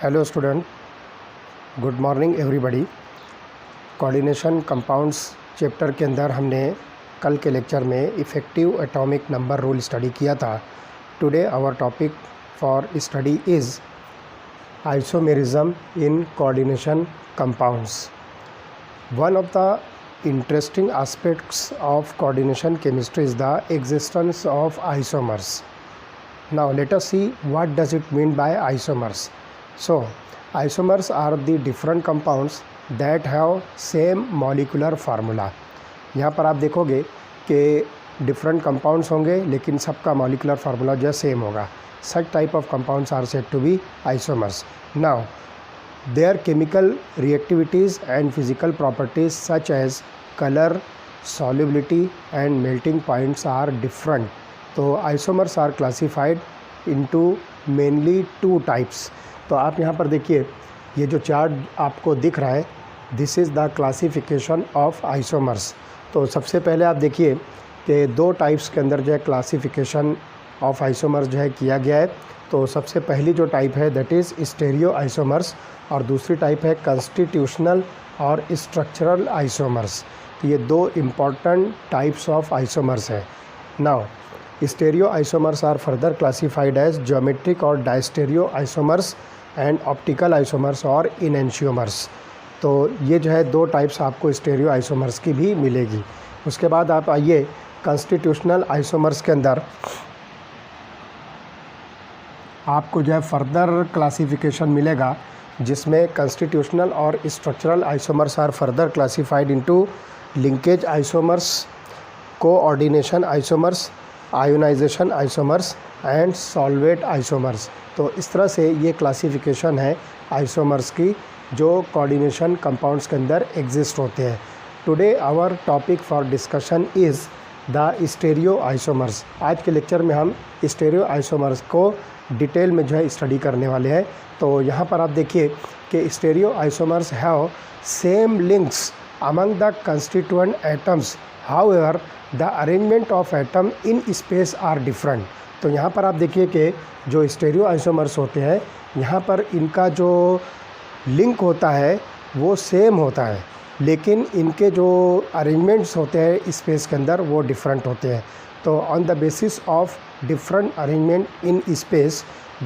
Hello student, good morning everybody. Coordination compounds chapter के अंदर हमने कल के लेक्चर में effective atomic number rule study किया था। Today our topic for study is isomerism in coordination compounds. One of the interesting aspects of coordination chemistry is the existence of isomers. Now let us see what does it mean by isomers. So isomers are the different compounds that have same molecular formula. यहाँ पर आप देखोगे कि different compounds होंगे लेकिन सबका molecular formula जो same होगा. Such type of compounds are said to be isomers. Now their chemical reactivities and physical properties such as color, solubility and melting points are different. तो isomers are classified into mainly two types. तो आप यहाँ पर देखिए, ये जो chart आपको दिख रहा है, this is the classification of isomers. तो सबसे पहले आप देखिए कि दो टाइप्स के अंदर जो है क्लासिफिकेशन ऑफ आइसोमर्स जो है किया गया है। तो सबसे पहली जो टाइप है दैट इज़ स्टेरियो आइसोमर्स और दूसरी टाइप है कॉन्स्टिट्यूशनल और स्ट्रक्चरल आइसोमर्स। तो ये दो इम्पॉर्टेंट टाइप्स ऑफ आइसोमर्स हैं। Now stereo isomers are further classified as geometric और diastereo isomers and optical isomers और इनेंशियोमर्स। तो ये जो है दो टाइप्स आपको स्टेरियो आइसोमर्स की भी मिलेगी। उसके बाद आप आइए कॉन्स्टिट्यूशनल आइसोमर्स के अंदर आपको जो है फर्दर क्लासिफिकेशन मिलेगा, जिसमें कॉन्स्टिट्यूशनल और structural isomers are further classified into linkage isomers, coordination isomers, ionisation isomers and solvate isomers. तो इस तरह से ये क्लासिफिकेशन है आइसोमर्स की जो कोऑर्डिनेशन कंपाउंड्स के अंदर एग्जिस्ट होते हैं। Today our topic for discussion is the stereo isomers. आज के लेक्चर में हम स्टेरियो आइसोमर्स को डिटेल में जो है स्टडी करने वाले हैं। तो यहाँ पर आप देखिए कि stereo isomers have same links among the constituent atoms, however the arrangement of atom in space are different. तो यहाँ पर आप देखिए कि जो स्टेरियो आइसोमर्स होते हैं यहाँ पर इनका जो लिंक होता है वो सेम होता है, लेकिन इनके जो अरेंजमेंट्स होते हैं स्पेस के अंदर वो डिफरेंट होते हैं। तो on the basis of different arrangement in space,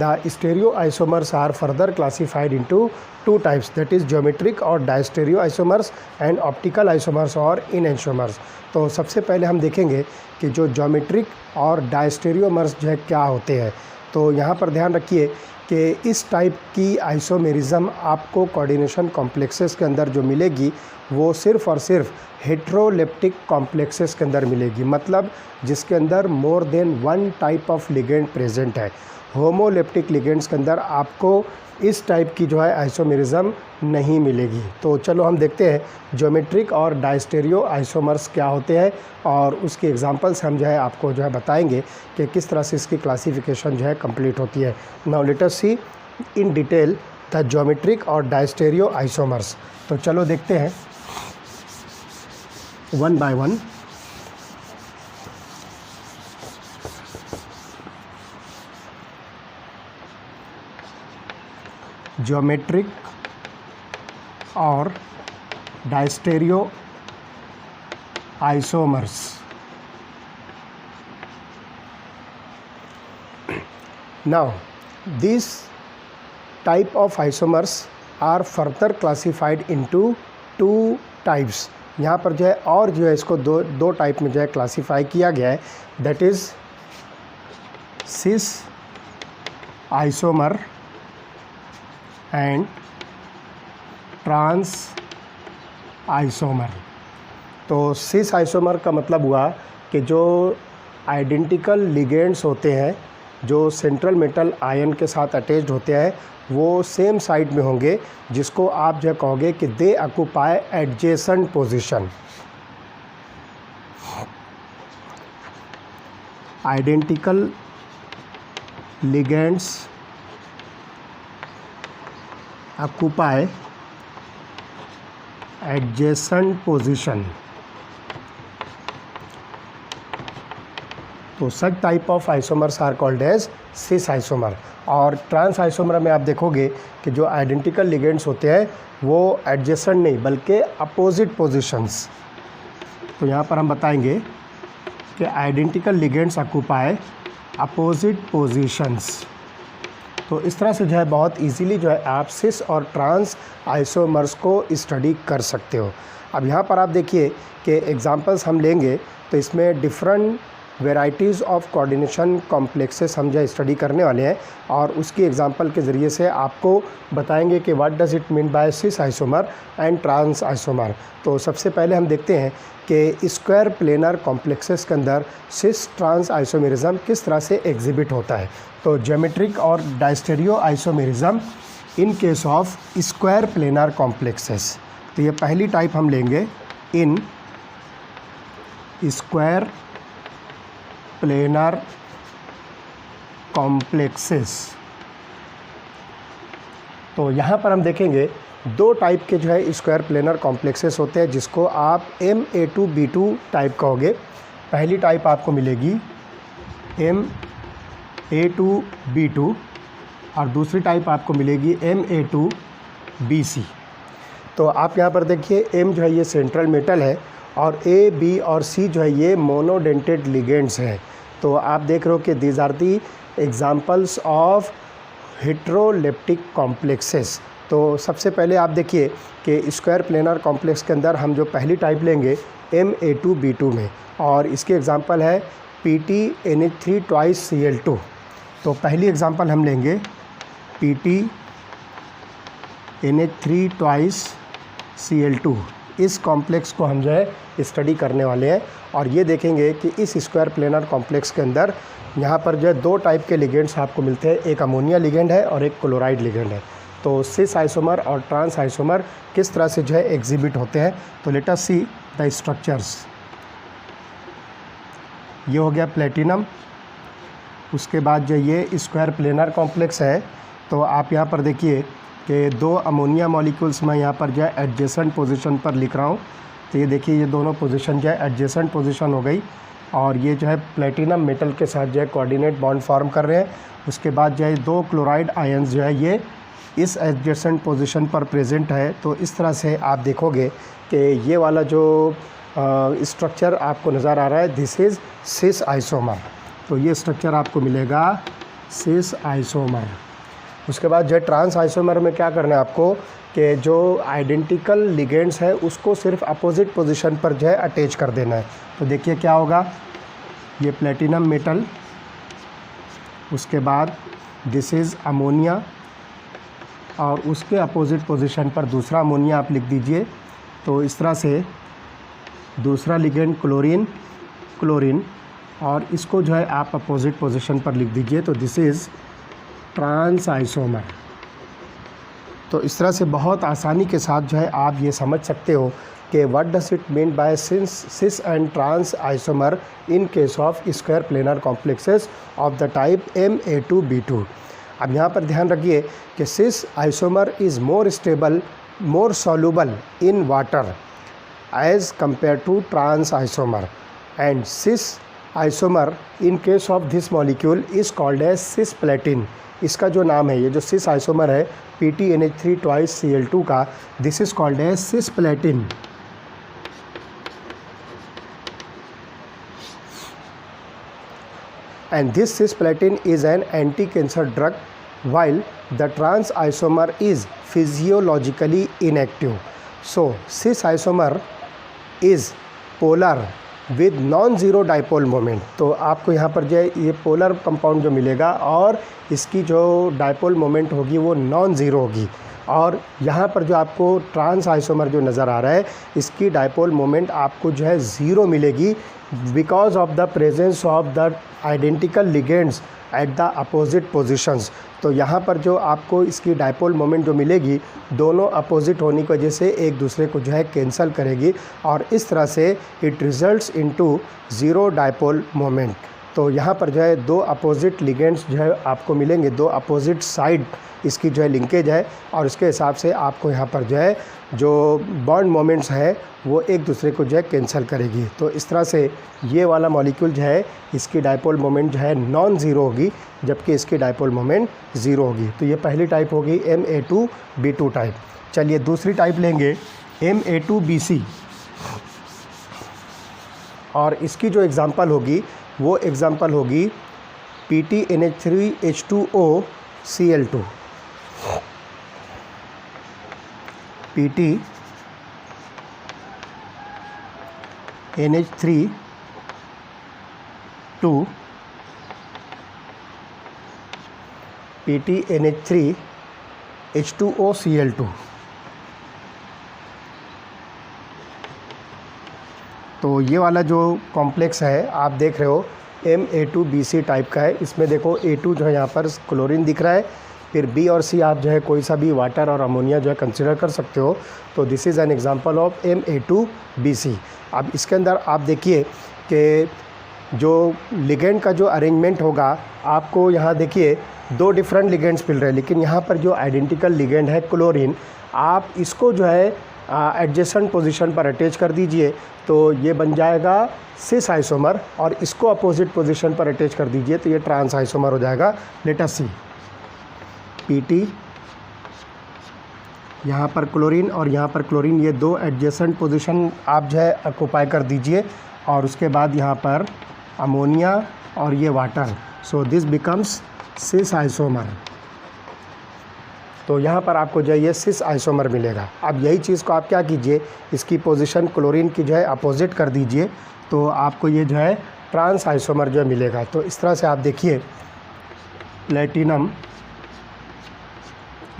the stereo isomers are further classified into two types, that is geometric और diastereo isomers and optical isomers और enantiomers। तो सबसे पहले हम देखेंगे कि जो geometric और diastereomers जो है क्या होते हैं। तो यहाँ पर ध्यान रखिए कि इस टाइप की आइसोमेरिज्म आपको कोऑर्डिनेशन कॉम्प्लेक्सेस के अंदर जो मिलेगी वो सिर्फ़ और सिर्फ हेट्रोलेप्टिक कॉम्प्लेक्सेस के अंदर मिलेगी, मतलब जिसके अंदर more than one type of ligand present है। होमोलेप्टिक लिगेंड्स के अंदर आपको इस टाइप की जो है आइसोमेरिज्म नहीं मिलेगी। तो चलो हम देखते हैं ज्योमेट्रिक और डायस्टेरियो आइसोमर्स क्या होते हैं और उसके एग्जांपल्स हम जो है आपको जो है बताएंगे कि किस तरह से इसकी क्लासिफिकेशन जो है कंप्लीट होती है। Now let us see in detail the geometric और डायस्टेरियो आइसोमर्स। तो चलो देखते हैं वन बाय वन। ज्योमेट्रिक और diastereo isomers. Now this type of isomers are further classified into two types. यहाँ पर जो है और जो है इसको दो टाइप में जो है क्लासिफाई किया गया है, that is cis isomer and trans isomer. तो सिस आइसोमर का मतलब हुआ कि जो आइडेंटिकल लिगेंड्स होते हैं जो सेंट्रल मेटल आयन के साथ अटैच्ड होते हैं वो सेम साइड में होंगे, जिसको आप जो कहोगे कि they occupy adjacent position. Identical ligands occupy adjacent position तो such type of isomers are called as cis isomer. और ट्रांस आइसोमर में आप देखोगे कि जो आइडेंटिकल लिगेंड्स होते हैं वो एडजेसेंट नहीं बल्कि अपोजिट पोजीशंस। तो यहाँ पर हम बताएंगे कि identical ligands occupy opposite positions. तो इस तरह से जो है बहुत इजीली जो है आप सिस और ट्रांस आइसोमर्स को स्टडी कर सकते हो। अब यहाँ पर आप देखिए कि एग्जांपल्स हम लेंगे तो इसमें different varieties of coordination complexes हम जो स्टडी करने वाले हैं और उसकी एग्जांपल के ज़रिए से आपको बताएंगे कि what does it mean by cis isomer and trans isomer. तो सबसे पहले हम देखते हैं कि स्क्वायर प्लेनर कॉम्प्लेक्सेस के अंदर सिस ट्रांस आइसोमेरिज्म किस तरह से एग्जिबिट होता है। तो ज्योमेट्रिक और diastereo isomerism in case of square planar complexes. तो ये पहली टाइप हम लेंगे इन स्क्वायर प्लेनर कॉम्प्लेक्सेस। तो यहाँ पर हम देखेंगे दो टाइप के जो है स्क्वायर प्लेनर कॉम्प्लेक्सेस होते हैं जिसको आप MA2B2 टाइप कहोगे। पहली टाइप आपको मिलेगी MA2B2 और दूसरी टाइप आपको मिलेगी MA2BC। तो आप यहाँ पर देखिए M जो है ये सेंट्रल मेटल है और A, B और C जो है ये मोनोडेंटेड लिगेंड्स हैं। तो आप देख रहे हो कि these are the examples of heteroleptic complexes. तो सबसे पहले आप देखिए कि स्क्वायर प्लेनर कॉम्प्लेक्स के अंदर हम जो पहली टाइप लेंगे MA2B2 में और इसके एग्जांपल है PTNH3 twice Cl2। तो पहली एग्जांपल हम लेंगे PTNH3 twice Cl2। इस कॉम्प्लेक्स को हम जो है स्टडी करने वाले हैं और ये देखेंगे कि इस स्क्वायर प्लेनर कॉम्प्लेक्स के अंदर यहाँ पर जो है दो टाइप के लिगेंड्स आपको मिलते हैं, एक अमोनिया लिगेंड है और एक क्लोराइड लिगेंड है। तो सिस आइसोमर और ट्रांस आइसोमर किस तरह से जो है एग्जिबिट होते हैं। तो let us see the structures. ये हो गया प्लेटिनम, उसके बाद जो ये स्क्वायर प्लेनर कॉम्प्लेक्स है। तो आप यहाँ पर देखिए कि दो अमोनिया मॉलिक्यूल्स मैं यहाँ पर जो है एडजेसेंट पोजीशन पर लिख रहा हूँ। तो ये देखिए ये दोनों पोजीशन जो है एडजेसेंट पोजीशन हो गई और ये जो है प्लेटिनम मेटल के साथ जो है कोऑर्डिनेट बॉन्ड फॉर्म कर रहे हैं। उसके बाद जो है दो क्लोराइड आयंस जो है ये इस एडजेसेंट पोजीशन पर प्रेजेंट है। तो इस तरह से आप देखोगे कि ये वाला जो स्ट्रक्चर आपको नज़र आ रहा है दिस इज़ सिस आइसोमर। तो ये स्ट्रक्चर आपको मिलेगा सिस आइसोमर। उसके बाद जो है ट्रांस आइसोमर में क्या करना है आपको कि जो आइडेंटिकल लिगेंड्स है उसको सिर्फ अपोजिट पोजीशन पर जो है अटैच कर देना है। तो देखिए क्या होगा, ये प्लेटिनम मेटल, उसके बाद दिस इज़ अमोनिया और उसके अपोजिट पोजीशन पर दूसरा अमोनिया आप लिख दीजिए। तो इस तरह से दूसरा लिगेंड क्लोरीन और इसको जो है आप अपोजिट पोजीशन पर लिख दीजिए। तो दिस इज़ ट्रांस आइसोमर। तो इस तरह से बहुत आसानी के साथ जो है आप ये समझ सकते हो कि what does it mean by cis and trans isomer in case of square planar complexes of the type MA2B2। अब यहाँ पर ध्यान रखिए कि cis isomer is more stable, more soluble in water as compare to trans isomer and cis isomer in case of this molecule is called as cisplatin. इसका जो नाम है, ये जो सिस आइसोमर है PTNH3 twice Cl2 का, this is called as cisplatin. And this cisplatin is an anti-cancer drug while the trans isomer is physiologically inactive. So cis isomer is polar with non-zero dipole moment। तो आपको यहाँ पर जो है ये polar compound जो मिलेगा और इसकी जो डाइपोल मोमेंट होगी वो नॉन ज़ीरो होगी। और यहाँ पर जो आपको ट्रांस आइसोमर जो नज़र आ रहा है इसकी डाइपोल मोमेंट आपको जो है ज़ीरो मिलेगी because of the presence of the identical ligands at the opposite positions. तो यहाँ पर जो आपको इसकी डाइपोल मोमेंट जो मिलेगी दोनों अपोजिट होने की वजह से एक दूसरे को जो है कैंसल करेगी और इस तरह से it results into zero dipole moment. तो यहाँ पर जो है दो अपोजिट लिगेंड्स जो है आपको मिलेंगे, दो अपोजिट साइड इसकी जो है लिंकेज है, और उसके हिसाब से आपको यहाँ पर जो है जो बॉन्ड मोमेंट्स है वो एक दूसरे को जो है कैंसिल करेगी। तो इस तरह से ये वाला मॉलिक्यूल जो है इसकी डायपोल मोमेंट जो है नॉन ज़ीरो होगी, जबकि इसकी डायपोल मोमेंट ज़ीरो होगी। तो ये पहली टाइप होगी Ma2B2 टाइप। चलिए दूसरी टाइप लेंगे Ma2BC, और इसकी जो एग्ज़ाम्पल होगी वो एग्ज़ाम्पल होगी PtNH3H2O Cl2। PtNH3H2O Cl2। तो ये वाला जो कॉम्प्लेक्स है आप देख रहे हो Ma2BC टाइप का है। इसमें देखो A2 जो है यहाँ पर क्लोरीन दिख रहा है, फिर B और C आप जो है कोई सा भी वाटर और अमोनिया जो है कंसिडर कर सकते हो। तो this is an example of Ma2BC। अब इसके अंदर आप देखिए कि जो लिगेंड का जो अरेंजमेंट होगा, आपको यहाँ देखिए दो डिफरेंट लिगेंड्स मिल रहे हैं, लेकिन यहाँ पर जो आइडेंटिकल लिगेंड है क्लोरीन, आप इसको जो है एडजेसेंट पोजीशन पर अटैच कर दीजिए तो ये बन जाएगा सिस आइसोमर, और इसको अपोजिट पोजीशन पर अटैच कर दीजिए तो ये ट्रांस आइसोमर हो जाएगा। लेट अस सी, PT यहाँ पर क्लोरीन और यहाँ पर क्लोरीन, ये दो एडजेसेंट पोजीशन आप जो है ऑक्यूपाई कर दीजिए, और उसके बाद यहाँ पर अमोनिया और ये water, so this becomes sis isomer. तो यहाँ पर आपको जो है ये सिस आइसोमर मिलेगा। अब यही चीज़ को आप क्या कीजिए, इसकी पोजीशन क्लोरीन की जो है अपोजिट कर दीजिए तो आपको ये जो है ट्रांस आइसोमर जो है मिलेगा। तो इस तरह से आप देखिए प्लेटिनम,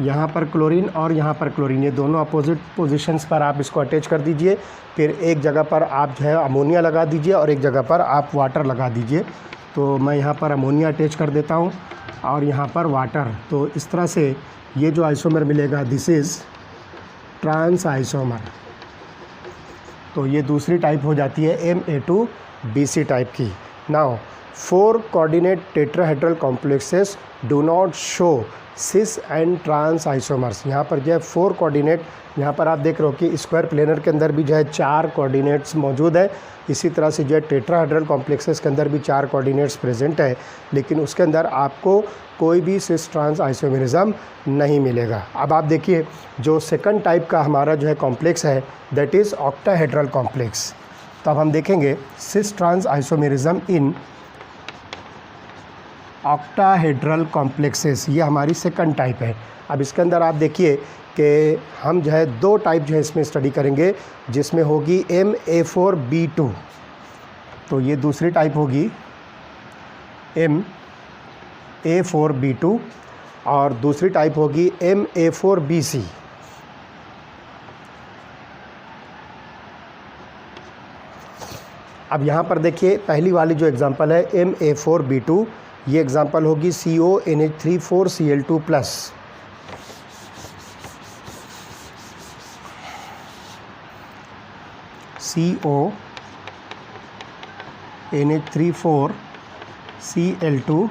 यहाँ पर क्लोरीन और यहाँ पर क्लोरीन, ये दोनों अपोजिट पोजीशंस पर आप इसको अटैच कर दीजिए। फिर एक जगह पर आप जो है अमोनिया लगा दीजिए और एक जगह पर आप वाटर लगा दीजिए। तो मैं यहाँ पर अमोनिया अटैच कर देता हूँ और यहाँ पर वाटर। तो इस तरह से ये जो आइसोमर मिलेगा दिस इज़ ट्रांस आइसोमर। तो ये दूसरी टाइप हो जाती है Ma2BC टाइप की। Now 4 coordinate tetrahedral complexes do not show cis and trans isomers. यहाँ पर जो है 4 कोऑर्डिनेट, यहाँ पर आप देख रहे हो कि स्क्वायर प्लेनर के अंदर भी जो है 4 कोऑर्डिनेट्स मौजूद है। इसी तरह से जो है टेट्राहेड्रल कॉम्प्लेक्सेस के अंदर भी 4 कोऑर्डिनेट्स प्रेजेंट है, लेकिन उसके अंदर आपको कोई भी सिस ट्रांस आइसोमेरिज्म नहीं मिलेगा। अब आप देखिए जो सेकंड टाइप का हमारा जो है कॉम्प्लेक्स है दैट इज़ ऑक्टाहेड्रल कॉम्प्लेक्स। तो अब हम देखेंगे cis trans isomerism in octahedral complexes, ये हमारी सेकंड टाइप है। अब इसके अंदर आप देखिए कि हम जो है 2 टाइप जो है इसमें स्टडी करेंगे, जिसमें होगी Ma4B2, तो ये दूसरी टाइप होगी Ma4B2, और दूसरी टाइप होगी Ma4BC। अब यहाँ पर देखिए पहली वाली जो एग्ज़ाम्पल है Ma4B2, ये एग्ज़ाम्पल होगी CONH34Cl2+। CONH34Cl2+,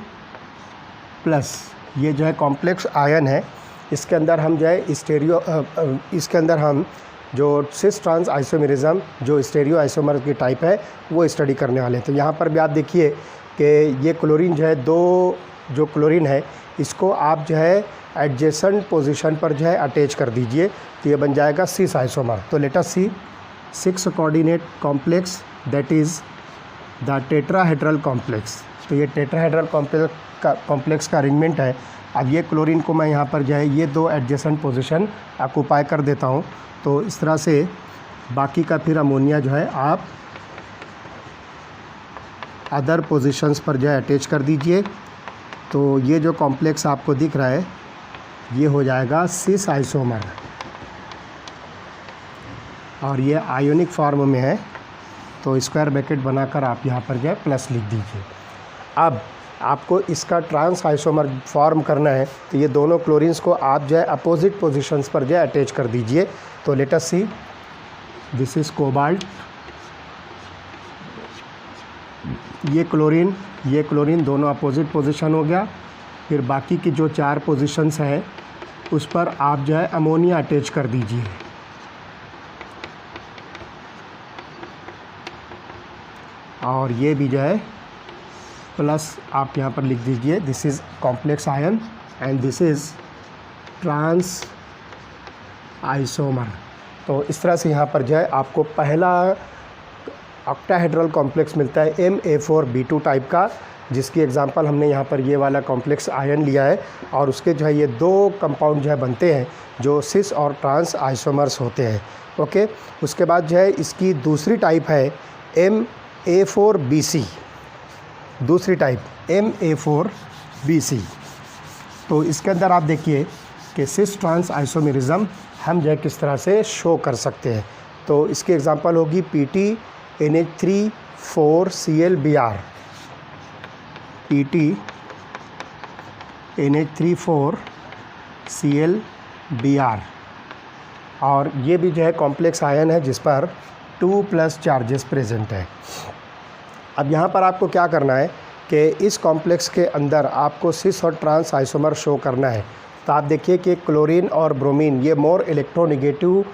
ये जो है कॉम्प्लेक्स आयन है। इसके अंदर हम जो है इसके अंदर हम जो सिस ट्रांस आइसोमेरिज्म जो स्टेरियो आइसोमर की टाइप है वो स्टडी करने वाले हैं। तो यहाँ पर भी आप देखिए कि ये क्लोरीन जो है, दो जो क्लोरीन है इसको आप जो है एडजेसेंट पोजीशन पर जो है अटैच कर दीजिए तो ये बन जाएगा सिस आइसोमर। तो let us see 6 coordinate complex that is the tetrahedral complex. तो ये टेट्राहेड्रल कॉम्प्लेक्स का अरेंजमेंट है। अब ये क्लोरीन को मैं यहाँ पर जो है ये 2 एडजेसेंट पोजीशन ऑक्यूपाई कर देता हूँ। तो इस तरह से बाकी का फिर अमोनिया जो है आप अदर पोजीशंस पर जो है अटैच कर दीजिए। तो ये जो कॉम्प्लेक्स आपको दिख रहा है ये हो जाएगा सिस आइसोमर, और ये आयोनिक फॉर्म में है। तो स्क्वायर ब्रैकेट बनाकर आप यहाँ पर जो है प्लस लिख दीजिए। अब आपको इसका ट्रांस आइसोमर फॉर्म करना है तो ये दोनों क्लोरीन्स को आप जो है अपोजिट पोजीशंस पर जो है अटैच कर दीजिए। तो let us see, this is cobalt, ये क्लोरीन दोनों अपोजिट पोजीशन हो गया। फिर बाकी की जो 4 पोजीशंस हैं उस पर आप जो है अमोनिया अटैच कर दीजिए। और ये भी जो है प्लस आप यहाँ पर लिख दीजिए, this is complex ion and this is trans isomer. तो इस तरह से यहाँ पर जो है आपको पहला ऑक्टाहेड्रल कॉम्प्लेक्स मिलता है MA4B2 टाइप का, जिसकी एग्जांपल हमने यहाँ पर ये वाला कॉम्प्लेक्स आयन लिया है। और उसके जो है ये 2 कंपाउंड जो है बनते हैं जो सिस और ट्रांस आइसोमर्स होते हैं। ओके, उसके बाद जो है इसकी दूसरी टाइप है MA4BC, दूसरी टाइप MA4BC। तो इसके अंदर आप देखिए कि सिस ट्रांस आइसोमेरिज्म हम जो है किस तरह से शो कर सकते हैं। तो इसकी एग्जांपल होगी PT-NH3,4Cl-Br, PT-NH3,4Cl-Br। और ये भी जो है कॉम्प्लेक्स आयन है जिस पर 2+ चार्जेस प्रेजेंट है। अब यहाँ पर आपको क्या करना है कि इस कॉम्प्लेक्स के अंदर आपको सिस और ट्रांस आइसोमर शो करना है। तो आप देखिए कि क्लोरीन और ब्रोमीन ये मोर इलेक्ट्रोनेगेटिव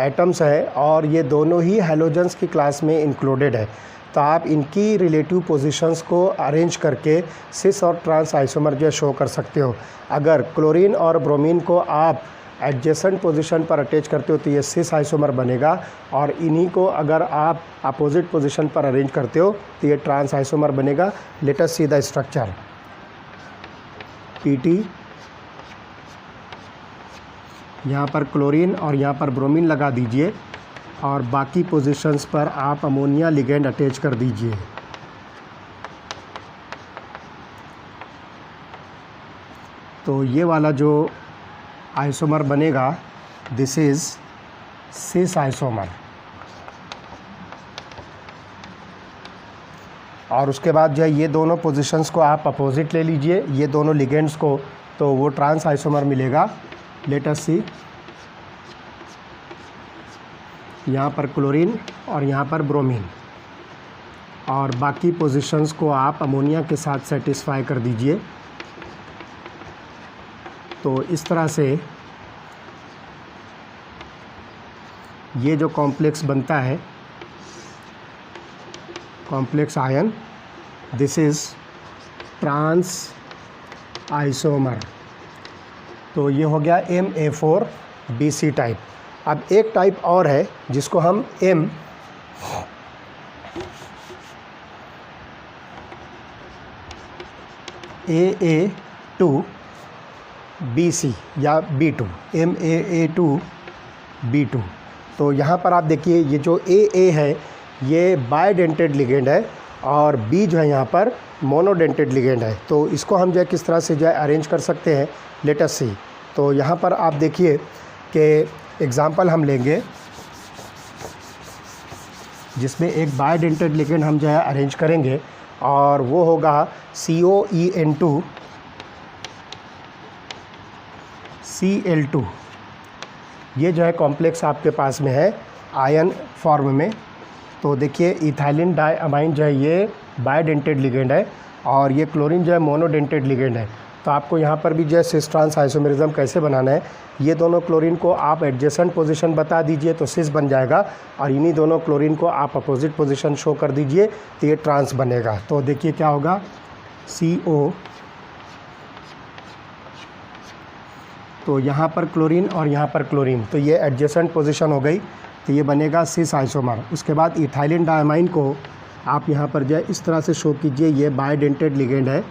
एटम्स है और ये दोनों ही हैलोजन्स की क्लास में इंक्लूडेड है। तो आप इनकी रिलेटिव पोजीशंस को अरेंज करके सिस और ट्रांस आइसोमर जो शो कर सकते हो। अगर क्लोरीन और ब्रोमीन को आप एडजेसेंट पोजीशन पर अटैच करते हो तो ये सिस आइसोमर बनेगा, और इन्हीं को अगर आप अपोजिट पोजीशन पर अरेंज करते हो तो ये ट्रांस आइसोमर बनेगा। Late us see the structure. PT, यहाँ पर क्लोरीन और यहाँ पर ब्रोमीन लगा दीजिए और बाकी पोजीशंस पर आप अमोनिया लिगेंड अटैच कर दीजिए। तो ये वाला जो आइसोमर बनेगा दिस इज़ सिस आइसोमर। और उसके बाद जो है ये दोनों पोजीशंस को आप अपोजिट ले लीजिए, ये दोनों लिगेंड्स को, तो वो ट्रांस आइसोमर मिलेगा। लेट अस सी, यहाँ पर क्लोरीन और यहाँ पर ब्रोमीन, और बाकी पोजीशंस को आप अमोनिया के साथ सेटिस्फाई कर दीजिए। तो इस तरह से ये जो कॉम्प्लेक्स बनता है complex ion, this is trans isomer. तो ये हो गया MA4BC टाइप। अब एक टाइप और है जिसको हम MAA2BC या B2, MAA2B2। तो यहाँ पर आप देखिए ये जो AA है ये बाइडेंटेड लिगेंड है और B जो है यहाँ पर मोनोडेंटेड लिगेंड है। तो इसको हम जो है किस तरह से जो है अरेंज कर सकते हैं, लेट अस सी। तो यहाँ पर आप देखिए कि एग्ज़ाम्पल हम लेंगे जिसमें एक बाइडेंटेड लिगेंड हम जो है अरेंज करेंगे और वो होगा COEN2Cl2। ये जो है कॉम्प्लेक्स आपके पास में है आयन फॉर्म में। तो देखिए इथाइलिन डाइअमाइन जो है ये बाइडेंटेड लिगेंड है और ये क्लोरीन जो है मोनोडेंटेड लिगेंड है। तो आपको यहाँ पर भी जो है सिस ट्रांस आइसोमेरिज्म कैसे बनाना है, ये दोनों क्लोरीन को आप एडजेसेंट पोजीशन बता दीजिए तो सिस बन जाएगा, और इन्हीं दोनों क्लोरीन को आप अपोजिट पोजीशन शो कर दीजिए तो ये ट्रांस बनेगा। तो देखिए क्या होगा, CO, तो यहाँ पर क्लोरीन और यहाँ पर क्लोरीन, तो ये एडजेसेंट पोजीशन हो गई, तो ये बनेगा सिस आइसोमर। उसके बाद इथाइलिन डाइअमाइन को आप यहाँ पर जो है इस तरह से शो कीजिए, ये बाइडेंटेड लिगेंड है।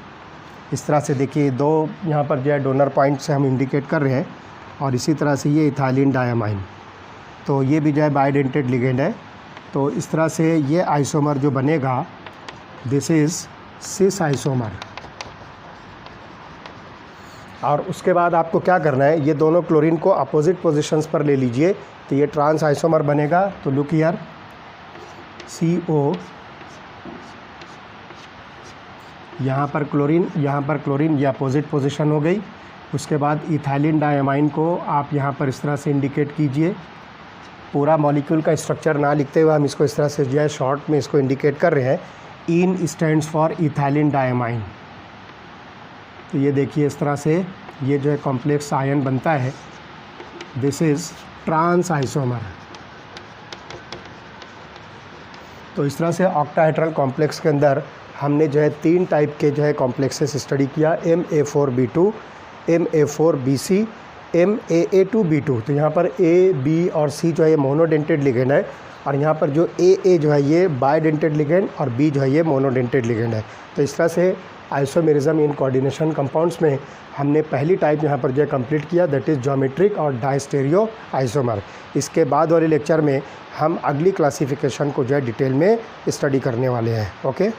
इस तरह से देखिए 2 यहाँ पर जो है डोनर पॉइंट से हम इंडिकेट कर रहे हैं, और इसी तरह से ये इथाइलिन डाइअमाइन, तो ये भी जो है बाइडेंटेड लिगेंड है। तो इस तरह से ये आइसोमर जो बनेगा दिस इज़ सिस आइसोमर। और उसके बाद आपको क्या करना है, ये दोनों क्लोरीन को अपोजिट पोजीशंस पर ले लीजिए तो ये ट्रांस आइसोमर बनेगा। तो लुक हियर, CO, यहाँ पर क्लोरीन, यहाँ पर क्लोरीन, ये अपोजिट पोजीशन हो गई। उसके बाद इथाइलिन डाइअमाइन को आप यहाँ पर इस तरह से इंडिकेट कीजिए। पूरा मॉलिक्यूल का स्ट्रक्चर ना लिखते हुए हम इसको इस तरह से जो है शॉर्ट में इसको इंडिकेट कर रहे हैं। इन स्टैंड्स फॉर इथाइलिन डायमाइन। तो ये देखिए इस तरह से ये जो है कॉम्प्लेक्स आयन बनता है, दिस इज़ ट्रांस आइसोमर। तो इस तरह से ऑक्टाहेड्रल कॉम्प्लेक्स के अंदर हमने जो है 3 टाइप के जो है कॉम्प्लेक्सेस स्टडी किया, MA4B2, MA4BC, MAA2B2। तो यहाँ पर A, B और C जो है ये मोनोडेंटेड लिगेंड है, और यहाँ पर जो AA जो है ये बायडेंटेड लिगेंड और B जो है ये मोनोडेंटेड लिगेंड है। तो इस तरह से आइसोमेरिज्म इन कोऑर्डिनेशन कंपाउंड्स में हमने पहली टाइप यहाँ पर जो है कंप्लीट किया, दैट इज़ ज्योमेट्रिक और डायस्टेरियो आइसोमर। इसके बाद वाले लेक्चर में हम अगली क्लासिफिकेशन को जो है डिटेल में स्टडी करने वाले हैं। ओके।